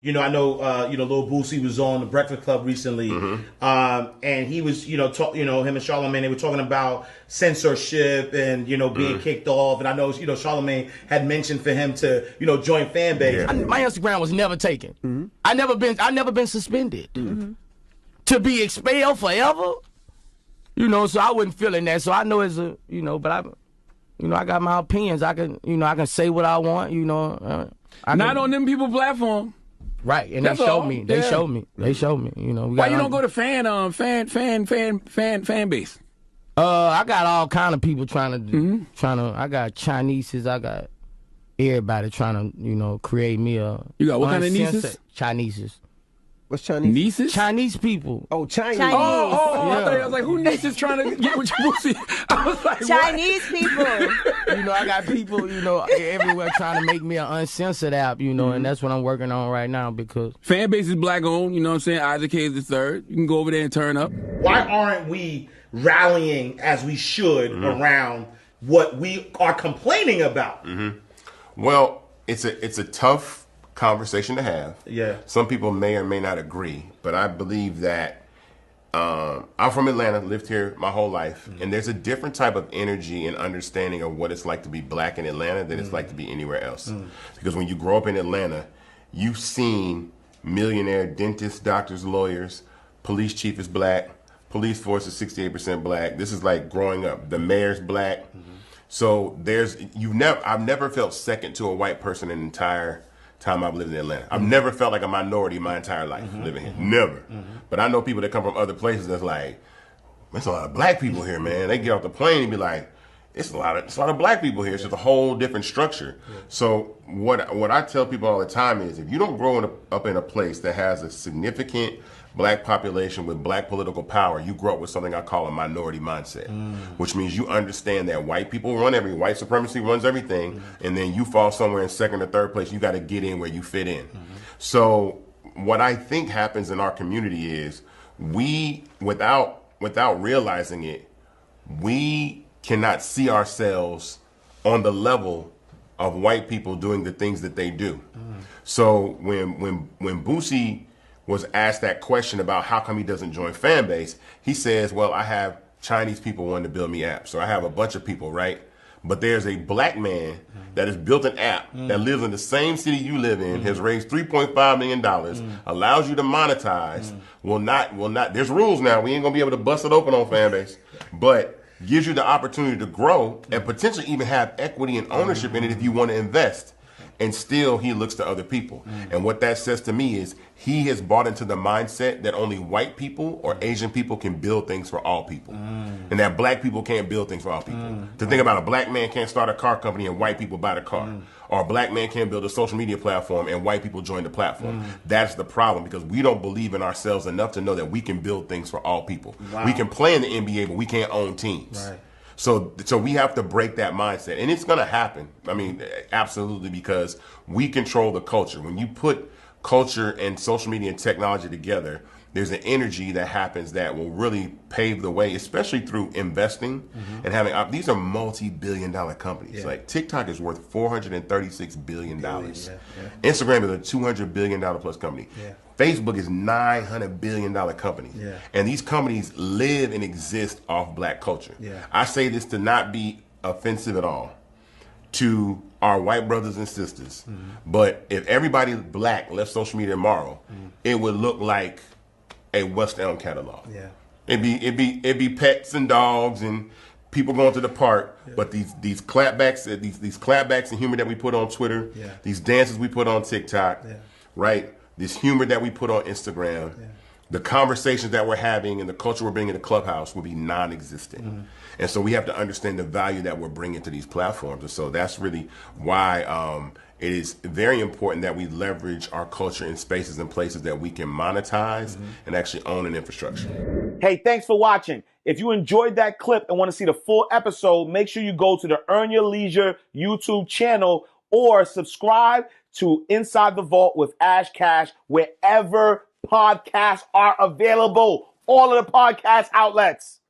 I know, Lil Boosie was on the Breakfast Club recently, and he was, him and Charlamagne, they were talking about censorship and, being kicked off. And I know, Charlamagne had mentioned for him to, join Fanbase. Yeah. My Instagram was never taken. I never been suspended. To be expelled forever, so I wasn't feeling that. So I know it's a, but I got my opinions. I can say what I want, Not on them people platform. Right, and they showed me. They showed me. Why you don't go to fan base? I got all kind of people trying to. I got Chineses. I got everybody trying to, create me a. You got what kind of nieces? Chineses. What's Chinese? Nieces? Chinese people. Oh, Chinese. Oh, yeah. I was like, who nieces trying to get with your pussy? I was like, Chinese people. I got people, everywhere trying to make me an uncensored app, and that's what I'm working on right now because... Fanbase is black owned, you know what I'm saying? Isaac Hayes the third. You can go over there and turn up. Why aren't we rallying as we should around what we are complaining about? Well, it's a tough conversation to have. Yeah. Some people may or may not agree, but I believe that I'm from Atlanta, lived here my whole life, and there's a different type of energy and understanding of what it's like to be black in Atlanta than it's like to be anywhere else. Because when you grow up in Atlanta, you've seen millionaire dentists, doctors, lawyers, police chief is black, police force is 68% black. This is like growing up. The mayor's black. So I've never felt second to a white person in the entire time I've lived in Atlanta. I've never felt like a minority my entire life living here. Never. But I know people that come from other places that's like, there's a lot of black people here, man. They get off the plane and be like, it's a lot of black people here. It's just a whole different structure. So what I tell people all the time is if you don't grow up in a place that has a significant black population with black political power, you grow up with something I call a minority mindset, which means you understand that white people run white supremacy runs everything, and then you fall somewhere in second or third place. You got to get in where you fit in. So what I think happens in our community is we, without realizing it, we cannot see ourselves on the level of white people doing the things that they do. So when Boosie was asked that question about how come he doesn't join Fanbase, he says, well, I have Chinese people wanting to build me apps. So I have a bunch of people, right? But there's a black man that has built an app that lives in the same city you live in, has raised $3.5 million, allows you to monetize, will not, there's rules now. We ain't gonna be able to bust it open on Fanbase, but gives you the opportunity to grow and potentially even have equity and ownership in it if you want to invest. And still he looks to other people. And what that says to me is he has bought into the mindset that only white people or Asian people can build things for all people. And that black people can't build things for all people. To think about a black man can't start a car company and white people buy the car. Or a black man can't build a social media platform and white people join the platform. That's the problem because we don't believe in ourselves enough to know that we can build things for all people. We can play in the NBA, but we can't own teams. Right. So we have to break that mindset, and it's going to happen. I mean, absolutely, because we control the culture. When you put culture and social media and technology together, there's an energy that happens that will really pave the way, especially through investing and having. These are multi-billion-dollar companies. Like TikTok is worth $436 billion. Instagram is a $200 billion plus company. Facebook is $900 billion company. And these companies live and exist off black culture. I say this to not be offensive at all to our white brothers and sisters. But if everybody black left social media tomorrow, it would look like a West Elm catalog. It'd be pets and dogs and people going to the park, but these clapbacks, these clapbacks and humor that we put on Twitter, these dances we put on TikTok, right? This humor that we put on Instagram, the conversations that we're having and the culture we're bringing to Clubhouse will be non-existent. And so we have to understand the value that we're bringing to these platforms. And so that's really why it is very important that we leverage our culture in spaces and places that we can monetize and actually own an infrastructure. Hey, thanks for watching. If you enjoyed that clip and want to see the full episode, make sure you go to the Earn Your Leisure YouTube channel or subscribe to Inside the Vault with Ash Cash wherever podcasts are available. All of the podcast outlets.